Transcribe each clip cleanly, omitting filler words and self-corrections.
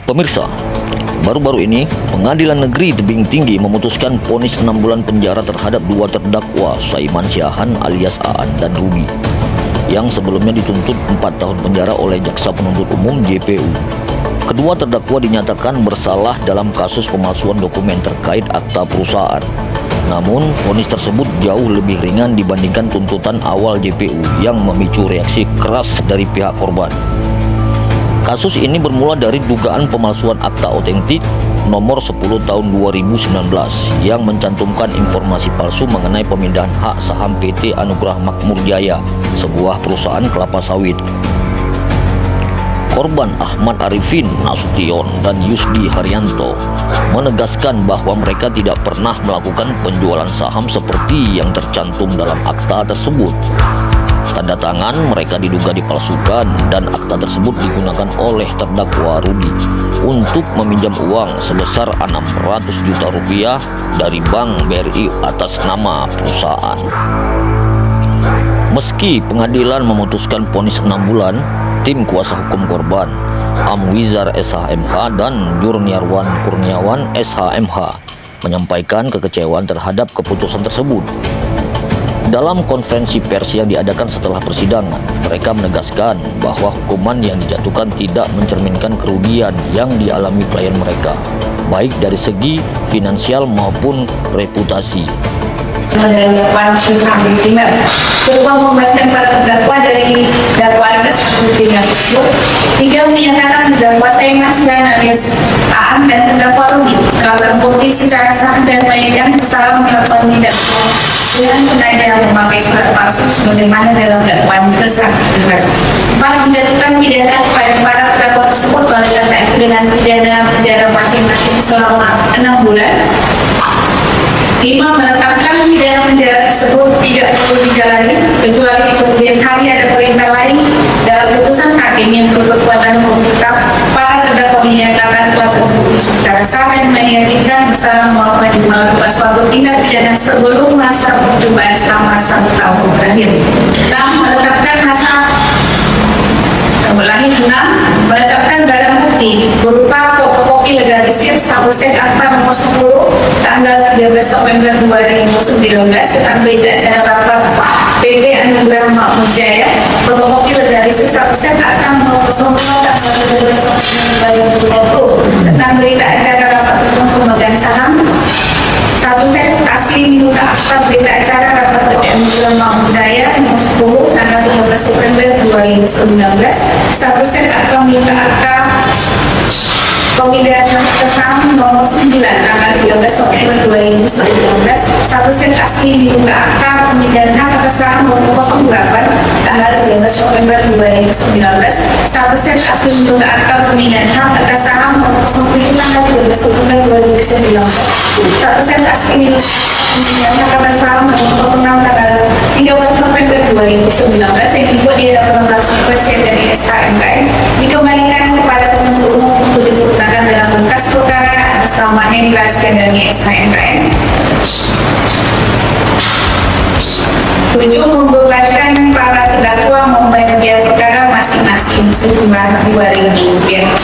Pemirsa, baru-baru ini Pengadilan Negeri Tebing Tinggi memutuskan vonis 6 bulan penjara terhadap dua terdakwa Saiman Siahaan alias Aan dan Rudi yang sebelumnya dituntut 4 tahun penjara oleh Jaksa Penuntut Umum JPU. Kedua terdakwa dinyatakan bersalah dalam kasus pemalsuan dokumen terkait akta perusahaan. Namun, vonis tersebut jauh lebih ringan dibandingkan tuntutan awal JPU yang memicu reaksi keras dari pihak korban. Kasus ini bermula dari dugaan pemalsuan akta otentik nomor 10 tahun 2019 yang mencantumkan informasi palsu mengenai pemindahan hak saham PT Anugrah Makmur Jaya, sebuah perusahaan kelapa sawit. Korban Ahmad Arifin Nasution dan Yusdi Haryanto menegaskan bahwa mereka tidak pernah melakukan penjualan saham seperti yang tercantum dalam akta tersebut. Tanda tangan mereka diduga dipalsukan dan akta tersebut digunakan oleh terdakwa Rudi untuk meminjam uang sebesar 600 juta rupiah dari Bank BRI atas nama perusahaan. Meski pengadilan memutuskan vonis 6 bulan, tim kuasa hukum korban Amwizar SHMH dan Jurniarwan Kurniawan SHMH menyampaikan kekecewaan terhadap keputusan tersebut. Dalam konferensi pers yang diadakan setelah persidangan, mereka menegaskan bahwa hukuman yang dijatuhkan tidak mencerminkan kerugian yang dialami klien mereka, baik dari segi finansial maupun reputasi. Dalam dakwaan sampai final, berupa membebaskan para terdakwa dari dakwaan seperti tersebut, hingga menyatakan terdakwa Saiman Siahaan alias Aan dan terdakwa Rudi telah terbukti secara sah dan meyakinkan bersalah melakukan tindak dengan sengaja memakai surat palsu sebagaimana dalam dakwaan besar. Para menjatuhkan pidana kepada para terdakwa tersebut oleh karena itu dengan pidana penjara masing-masing selama 6 bulan. 5. Menetapkan pidana penjara tersebut tidak perlu dijalani kecuali di kemudian hari ada perintah lain dalam putusan hakim yang berkekuatan hukum tetap. Para terdakwa dinyatakan telah terbukti secara sah dan meyakinkan bersalah melakukan suatu tindak pidana sebelum masa percobaan selama 1 tahun berakhir. 6. Menetapkan masa ulangi 6. Menetapkan barang bukti berupa fotokopi legalisir 1 set akta nomor 10 tanggal 13 November 2019 tentang berita acara rapat PT Anugrah Makmur Jaya, fotokopi legalisir 1 set akta nomor 10 tanggal 13 November 2020 tentang berita acara rapat untuk pemegang saham, 1 set asli minuta akta berita acara rapat PT Anugrah Makmur Jaya nomor 10 tanggal 13 September 2019, 1 set akta minuta akta pemindahan saham nomor 9 tanggal 13 November 2019, 1 set asli minuta akta pemindahan hak atas saham nomor 08 tanggal 13 November 2019, 1 set asli minuta akta pemindahan hak atas saham nomor 09 tanggal 13 November 2019, 1 set asli minuta pemindahan hak atas saham nomor 06 tanggal 13 November 2019 yang dibuat di hadapan langsung presiden dari SHMK dikembalikan kepada penuntut umum untuk digunakan dalam berkas perkara atas nama Hendra Skandani SHMK. 7. Membebankan para terdakwa membayar biaya perkara masing-masing sejumlah Rp2.000.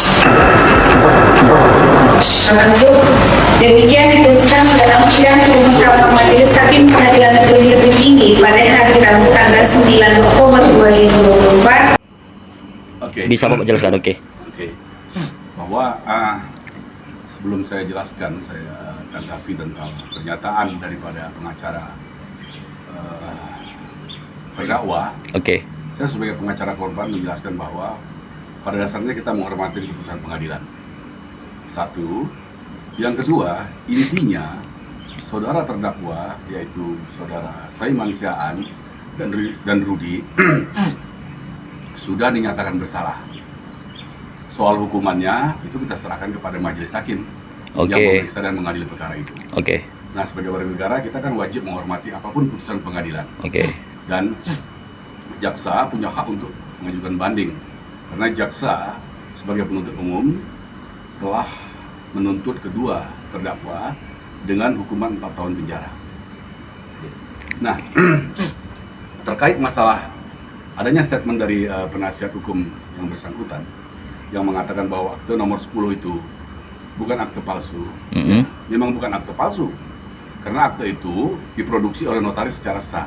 Demikian diputuskan dalam sidang permukaan Majelis Hakim Pengadilan Negeri Tebing Tinggi pada hari Rabu tanggal 9 Oktober 2024. Bisa Bapak jelaskan? Oke. Bahwa sebelum saya jelaskan, saya tanggapi tentang pernyataan daripada pengacara terdakwa. Saya sebagai pengacara korban menjelaskan bahwa pada dasarnya kita menghormati keputusan pengadilan. 1. Yang kedua, intinya saudara terdakwa yaitu saudara Saiman Siahaan dan Rudi sudah dinyatakan bersalah. Soal hukumannya itu kita serahkan kepada majelis hakim yang memeriksa dan mengadili perkara itu. Nah, sebagai warga negara kita kan wajib menghormati apapun putusan pengadilan. Dan jaksa punya hak untuk mengajukan banding karena jaksa sebagai penuntut umum telah menuntut kedua terdakwa dengan hukuman 4 tahun penjara. Nah, terkait masalah adanya statement dari penasihat hukum yang bersangkutan yang mengatakan bahwa akte nomor 10 itu bukan akte palsu. Mm-mm. Memang bukan akte palsu, karena akte itu diproduksi oleh notaris secara sah,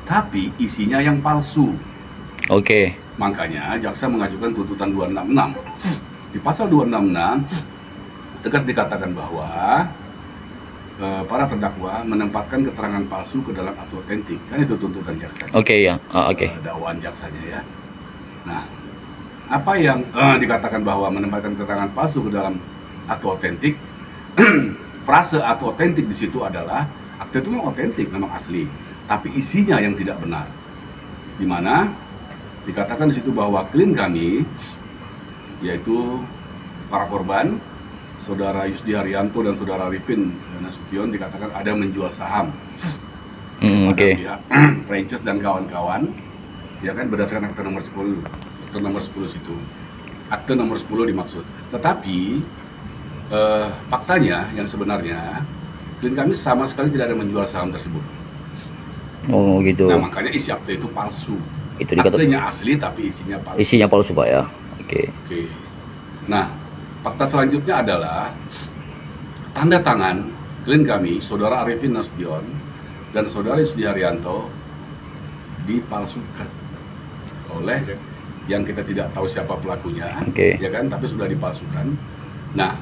tapi isinya yang palsu. Oke. Makanya jaksa mengajukan tuntutan 266. Di pasal 266 tegas dikatakan bahwa para terdakwa menempatkan keterangan palsu ke dalam akte otentik. Kan itu tuntutan jaksa. Oke ya. Oke. Dakwaan jaksanya ya. Nah, apa yang dikatakan bahwa menempatkan keterangan palsu ke dalam akte otentik? Frase akte otentik di situ adalah akte itu memang otentik, memang asli, tapi isinya yang tidak benar. Di mana dikatakan di situ bahwa klien kami, yaitu para korban, Saudara Yusdi Haryanto dan Saudara Ripin Nasution, dikatakan ada menjual saham pada pihak Frances dan kawan-kawan, ya kan, berdasarkan akte nomor 10. Akte nomor 10 situ, akte nomor 10 dimaksud. Tetapi faktanya yang sebenarnya klien kami sama sekali tidak ada menjual saham tersebut. Oh gitu. Nah, makanya isi akte itu palsu. Itu dikatakan Aktenya asli tapi isinya palsu. isinya palsu Pak ya. Oke. Oke. Nah, fakta selanjutnya adalah tanda tangan klien kami, Saudara Arifin Nasution dan Saudara Yusdi Haryanto, dipalsukan oleh yang kita tidak tahu siapa pelakunya, Oke. ya kan, tapi sudah dipalsukan. Nah,